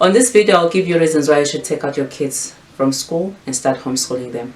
On this video, I'll give you reasons why you should take out your kids from school and start homeschooling them.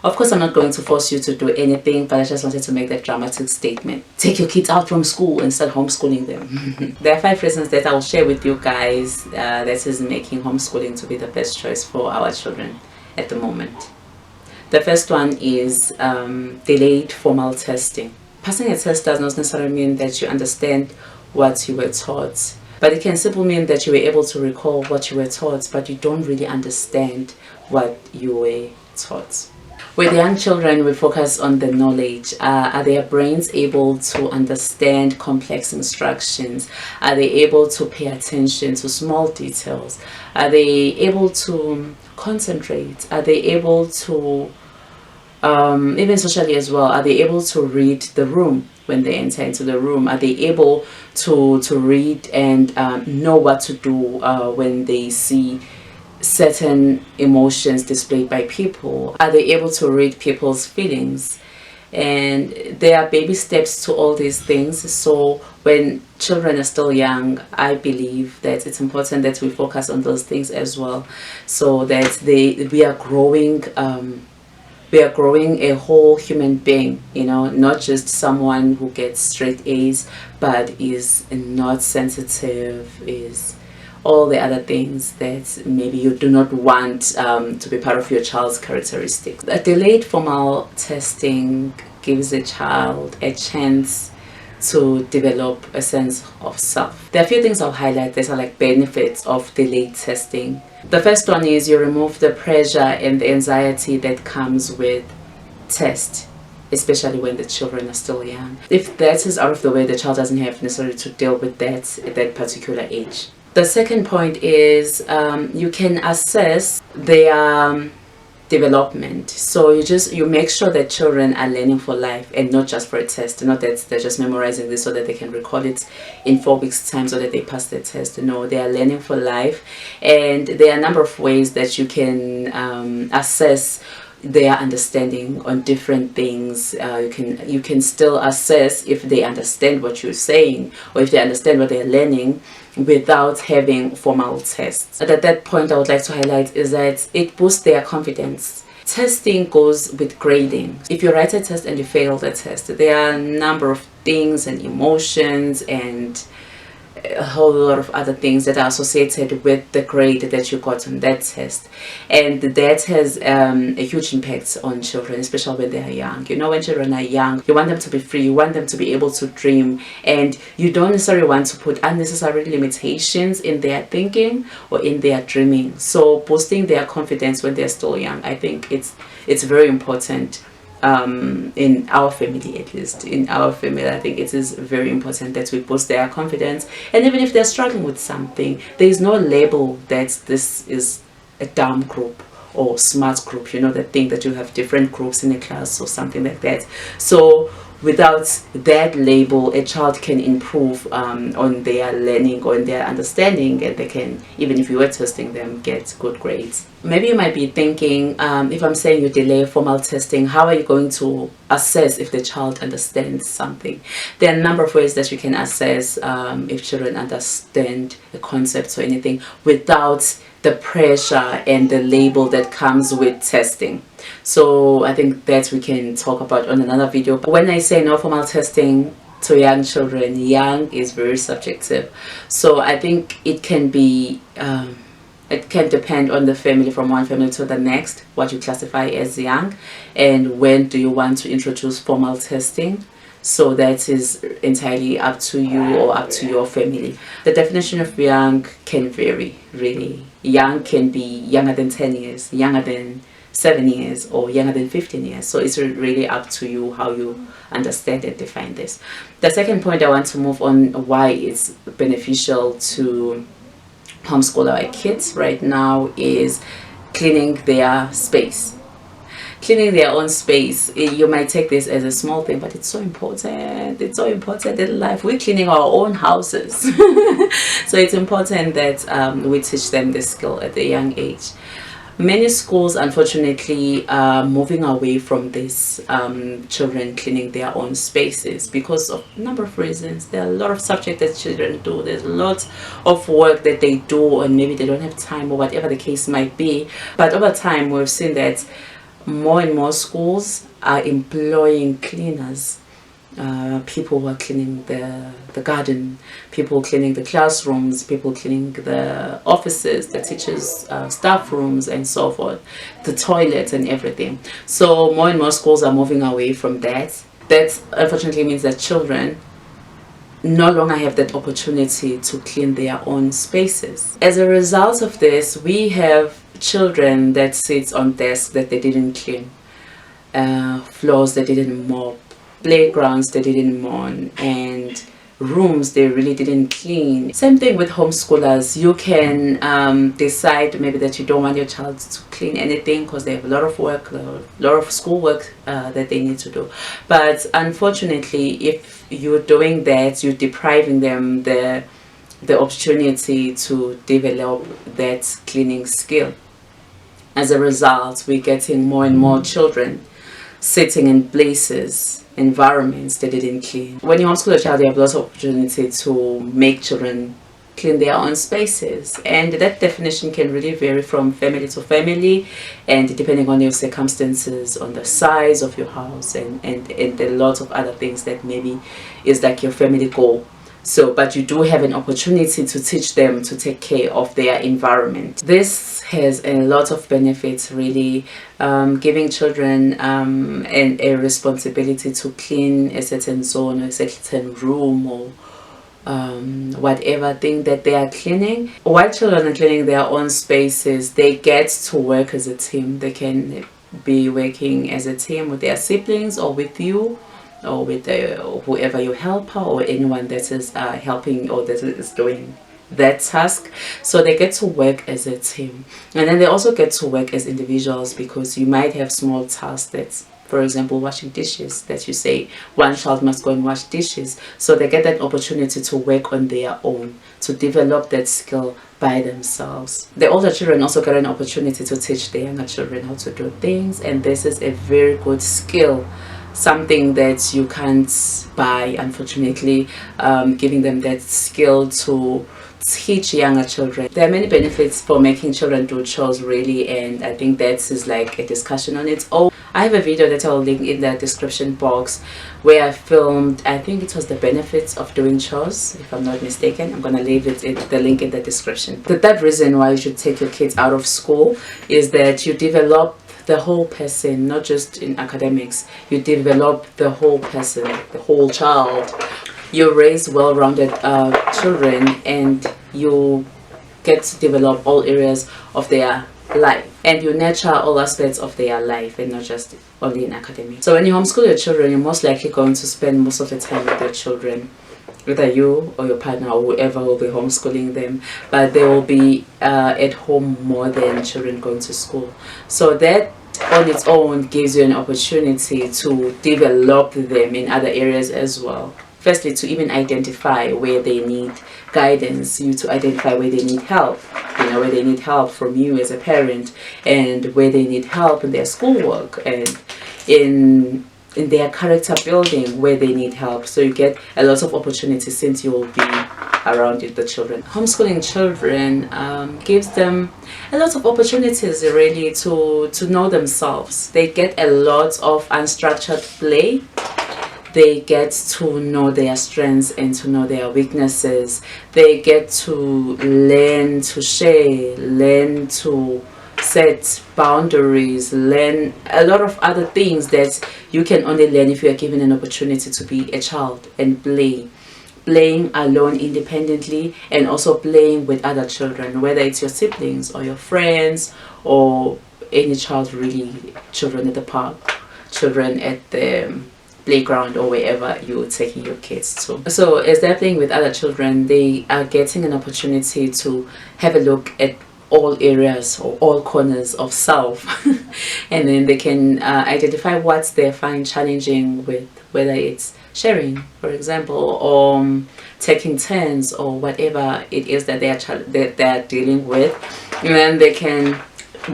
Of course, I'm not going to force you to do anything, but I just wanted to make that dramatic statement. Take your kids out from school and start homeschooling them. There are 5 reasons that I'll share with you guys that is making homeschooling to be the best choice for our children at the moment. The first one is delayed formal testing. Passing a test does not necessarily mean that you understand what you were taught, but it can simply mean that you were able to recall what you were taught, but you don't really understand what you were taught. With young children, we focus on the knowledge. Are their brains able to understand complex instructions? Are they able to pay attention to small details? Are they able to concentrate? Are they able to, even socially as well, are they able to read the room when they enter into the room? Are they able to read and know what to do when they see certain emotions displayed by people? Are they able to read people's feelings? And there are baby steps to all these things. So when children are still young, I believe that it's important that we focus on those things as well, so that we are growing a whole human being, you know, not just someone who gets straight A's but is not sensitive, is all the other things that maybe you do not want to be part of your child's characteristics. A delayed formal testing gives a child a chance to develop a sense of self. There are a few things I'll highlight that are like benefits of delayed testing. The first one is you remove the pressure and the anxiety that comes with test, especially when the children are still young. If that is out of the way, the child doesn't have necessarily to deal with that at that particular age. The second point is you can assess their development. So you make sure that children are learning for life and not just for a test. Not that they're just memorizing this so that they can recall it in 4 weeks time so that they pass the test. No, they are learning for life, and there are a number of ways that you can assess their understanding on different things. You can still assess if they understand what you're saying or if they understand what they're learning without having formal tests. At that point, I would like to highlight is that it boosts their confidence. Testing goes with grading. If you write a test and you fail the test, there are a number of things and emotions and a whole lot of other things that are associated with the grade that you got on that test, and that has a huge impact on children, especially when they are young. You know, when children are young, you want them to be free, you want them to be able to dream, and you don't necessarily want to put unnecessary limitations in their thinking or in their dreaming. So boosting their confidence when they're still young, I think it's very important. In our family, at least in our family, I think it is very important that we boost their confidence. And even if they're struggling with something, there is no label that this is a dumb group or smart group, you know, that think that you have different groups in a class or something like that. So without that label, a child can improve on their learning or in their understanding, and they can, even if you were testing them, get good grades. Maybe you might be thinking, if I'm saying you delay formal testing, how are you going to assess if the child understands something? There are a number of ways that you can assess if children understand the concepts or anything without the pressure and the label that comes with testing. So I think that we can talk about on another video. But when I say no formal testing to young children, young is very subjective. So I think it can be it can depend on the family, from one family to the next, what you classify as young and when do you want to introduce formal testing. So that is entirely up to you or up to your family. The definition of young can vary, really. Young can be younger than 10 years, younger than 7 years, or younger than 15 years. So it's really up to you how you understand and define this. The second point I want to move on, why it's beneficial to homeschool our kids right now, is cleaning their space. Cleaning their own space. You might take this as a small thing, but it's so important. It's so important in life. We're cleaning our own houses. So it's important that we teach them this skill at a young age. Many schools, unfortunately, are moving away from this children cleaning their own spaces because of a number of reasons. There are a lot of subjects that children do. There's a lot of work that they do, and maybe they don't have time or whatever the case might be. But over time, we've seen that more and more schools are employing cleaners. People who are cleaning the garden, people cleaning the classrooms, people cleaning the offices, the teachers' staff rooms, and so forth, the toilets and everything. So more and more schools are moving away from that. That unfortunately means that children no longer have that opportunity to clean their own spaces. As a result of this, we have children that sit on desks that they didn't clean, floors that they didn't mop, playgrounds they didn't mourn, and rooms they really didn't clean. Same thing with homeschoolers. You can decide maybe that you don't want your child to clean anything because they have a lot of work, a lot of schoolwork that they need to do. But unfortunately, if you're doing that, you're depriving them the opportunity to develop that cleaning skill. As a result, we're getting more and more children sitting in places, environments they didn't clean. When you homeschool a child, you have lots of opportunity to make children clean their own spaces, and that definition can really vary from family to family, and depending on your circumstances, on the size of your house, and a lot of other things that maybe is like your family goal. So, but you do have an opportunity to teach them to take care of their environment. This has a lot of benefits, really, giving children a responsibility to clean a certain zone or a certain room or whatever thing that they are cleaning. While children are cleaning their own spaces, they get to work as a team. They can be working as a team with their siblings or with you, or with whoever your helper or anyone that is helping or that is doing that task. So they get to work as a team, and then they also get to work as individuals, because you might have small tasks that's, for example, washing dishes, that you say one child must go and wash dishes. So they get that opportunity to work on their own, to develop that skill by themselves. The older children also get an opportunity to teach the younger children how to do things, and this is a very good skill, something that you can't buy, unfortunately, giving them that skill to teach younger children. There are many benefits for making children do chores, really, and I think that is like a discussion on its own. I have a video that I'll link in the description box where I filmed, I think it was the benefits of doing chores, if I'm not mistaken. I'm gonna leave the link in the description. The third reason why you should take your kids out of school is that you develop the whole person, not just in academics. You develop the whole person, the whole child. You raise well-rounded children, and you get to develop all areas of their life, and you nurture all aspects of their life, and not just only in academics. So when you homeschool your children, you're most likely going to spend most of the time with your children, whether you or your partner or whoever will be homeschooling them, but they will be at home more than children going to school. So that on its own gives you an opportunity to develop them in other areas as well. Firstly, to even identify where they need guidance, you to identify where they need help, where they need help from you as a parent, and where they need help in their schoolwork and in their character building, where they need help. So you get a lot of opportunities since you will be around the children. Homeschooling children gives them a lot of opportunities, really, to know themselves. They get a lot of unstructured play. They get to know their strengths and to know their weaknesses. They get to learn to share, learn to set boundaries, learn a lot of other things that you can only learn if you are given an opportunity to be a child and playing alone independently, and also playing with other children, whether it's your siblings or your friends or any child, really, children at the park, children at the playground, or wherever you're taking your kids to. So as they're playing with other children, they are getting an opportunity to have a look at all areas or all corners of self and then they can identify what they find challenging, with whether it's sharing, for example, or taking turns, or whatever it is that they are dealing with. And then they can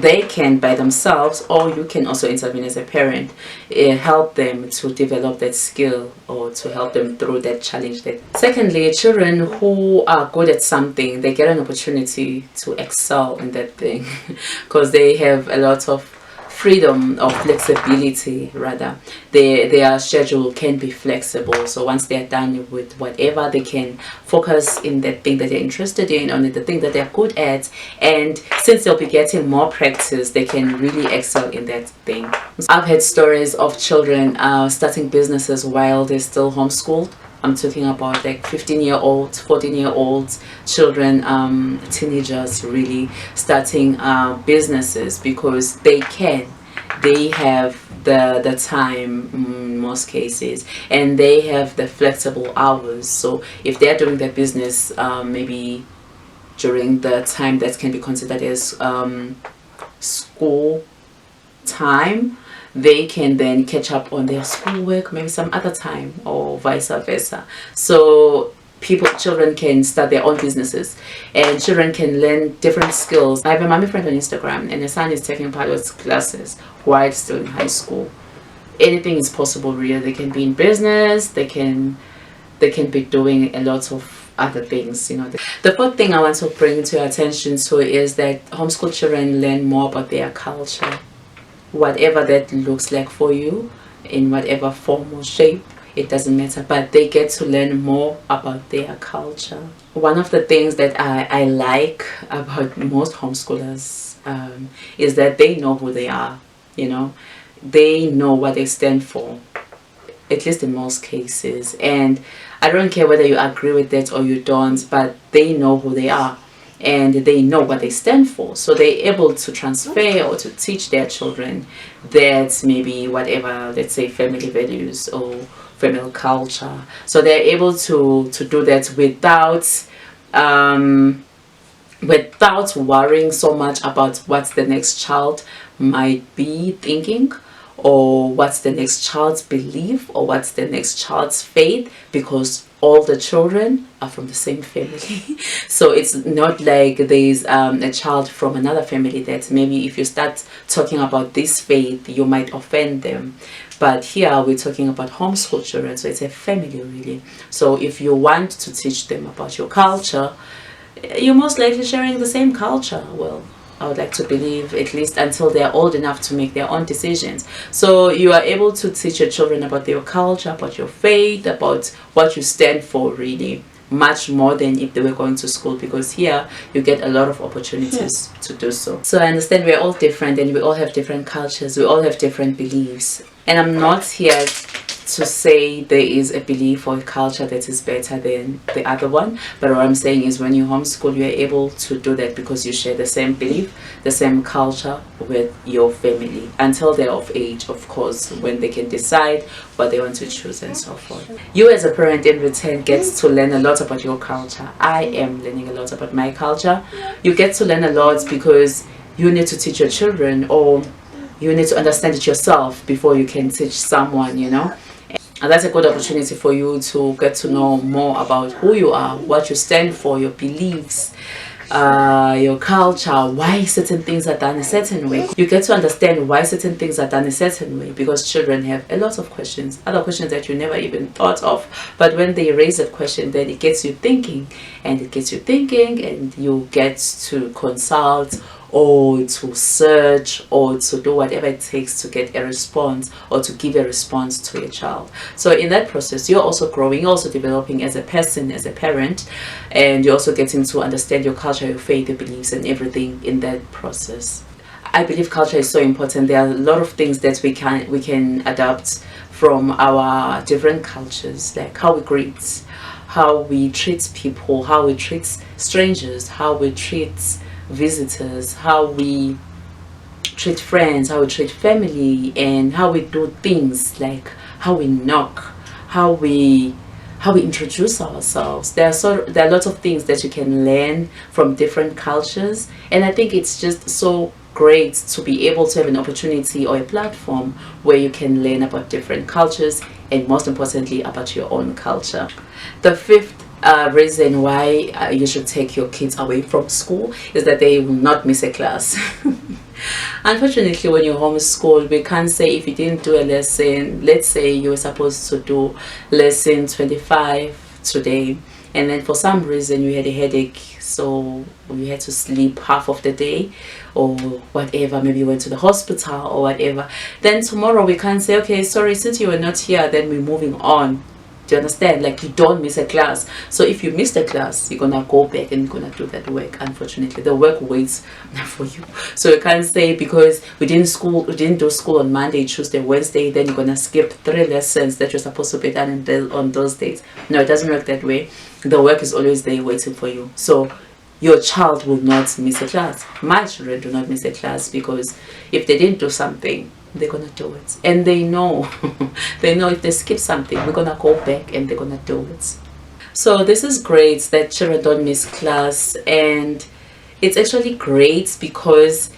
they can by themselves, or you can also intervene as a parent, help them to develop that skill or to help them through that challenge. Secondly, children who are good at something, they get an opportunity to excel in that thing because they have a lot of freedom or flexibility. Rather, their schedule can be flexible, so once they're done with whatever, they can focus in that thing that they're interested in, on the thing that they're good at, and since they'll be getting more practice, they can really excel in that thing. I've had stories of children starting businesses while they're still homeschooled. I'm talking about like 15-year-olds, 14-year-olds, children, teenagers, really starting businesses because they have the time in most cases, and they have the flexible hours. So if they're doing their business maybe during the time that can be considered as school time, they can then catch up on their schoolwork maybe some other time, or vice versa. So children can start their own businesses, and children can learn different skills. I have a mommy friend on Instagram, and her son is taking pilot's classes while still in high school. Anything is possible, really. They can be in business, they can be doing a lot of other things, you know. The fourth thing I want to bring to your attention to is that homeschool children learn more about their culture, whatever that looks like for you, in whatever form or shape, it doesn't matter, but they get to learn more about their culture. One of the things that I like about most homeschoolers is that they know who they are, you know. They know what they stand for, at least in most cases, and I don't care whether you agree with that or you don't, but they know who they are and they know what they stand for, so they're able to transfer or to teach their children that maybe whatever, let's say, family values or family culture. So they're able to do that without worrying so much about what the next child might be thinking, or what's the next child's belief, or what's the next child's faith, because all the children are from the same family. So it's not like there's a child from another family that maybe if you start talking about this faith, you might offend them. But here we're talking about homeschool children, so it's a family, really. So if you want to teach them about your culture, you're most likely sharing the same culture. Well, I would like to believe, at least until they're old enough to make their own decisions. So you are able to teach your children about your culture, about your faith, about what you stand for, really, much more than if they were going to school, because here you get a lot of opportunities to do so. So I understand we're all different, and we all have different cultures, we all have different beliefs, and I'm not here to say there is a belief or a culture that is better than the other one, but what I'm saying is when you homeschool, you're able to do that because you share the same belief, the same culture with your family, until they're of age, of course, when they can decide what they want to choose and so forth. You as a parent in return gets to learn a lot about your culture. I am learning a lot about my culture. You get to learn a lot because you need to teach your children, or you need to understand it yourself before you can teach someone, you know. And that's a good opportunity for you to get to know more about who you are, what you stand for, your beliefs, your culture, why certain things are done a certain way. You get to understand why certain things are done a certain way, because children have a lot of questions, other questions that you never even thought of. But when they raise that question, then it gets you thinking, and you get to consult, or to search, or to do whatever it takes to get a response, or to give a response to a child. So in that process, you're also growing, you're also developing as a person, as a parent, and you're also getting to understand your culture, your faith, your beliefs, and everything in that process. I believe culture is so important. There are a lot of things that we can adapt from our different cultures, like how we greet, how we treat people, how we treat strangers, how we treat visitors, how we treat friends, how we treat family, and how we do things, like how we knock, how we introduce ourselves. There are lots of things that you can learn from different cultures, and I think it's just so great to be able to have an opportunity or a platform where you can learn about different cultures, and most importantly about your own culture. The fifth reason why you should take your kids away from school is that they will not miss a class. Unfortunately, when you homeschool, we can't say if you didn't do a lesson. Let's say you were supposed to do lesson 25 today, and then for some reason you had a headache, so you had to sleep half of the day or whatever, maybe you went to the hospital or whatever. Then tomorrow we can't say, okay, sorry, since you were not here, then we're moving on. Do you understand? Like, you don't miss a class. So if you miss the class, you're gonna go back and you're gonna do that work. Unfortunately, the work waits for you. So you can't say because we didn't do school on Monday, Tuesday, Wednesday, then you're gonna skip 3 lessons that you're supposed to be done on those days. No, it doesn't work that way. The work is always there waiting for you. So your child will not miss a class. My children do not miss a class, because if they didn't do something, they're gonna do it, and they know they know if they skip something, we're gonna go back and they're gonna do it. So this is great that children don't miss class, and it's actually great because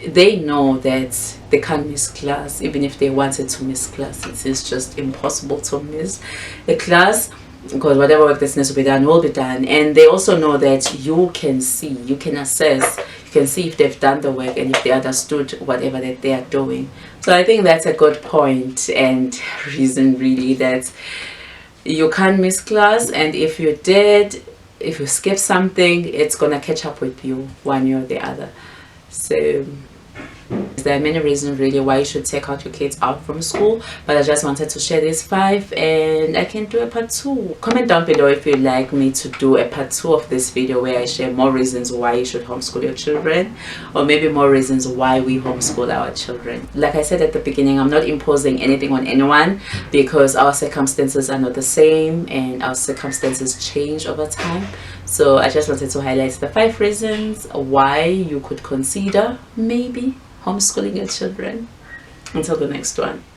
they know that they can't miss class. Even if they wanted to miss class, it is just impossible to miss a class, because whatever work that needs to be done will be done. And they also know that you can see, you can assess, you can see if they've done the work and if they understood whatever that they are doing. So I think that's a good point and reason really that you can't miss class, and if you did, if you skip something, it's gonna catch up with you one way or the other. So there are many reasons really why you should take out your kids out from school, but I just wanted to share these 5, and I can do a part 2. Comment down below if you'd like me to do a part 2 of this video where I share more reasons why you should homeschool your children, or maybe more reasons why we homeschool our children. Like I said at the beginning, I'm not imposing anything on anyone, because our circumstances are not the same and our circumstances change over time. So I just wanted to highlight the 5 reasons why you could consider maybe homeschooling your children. Until the next one.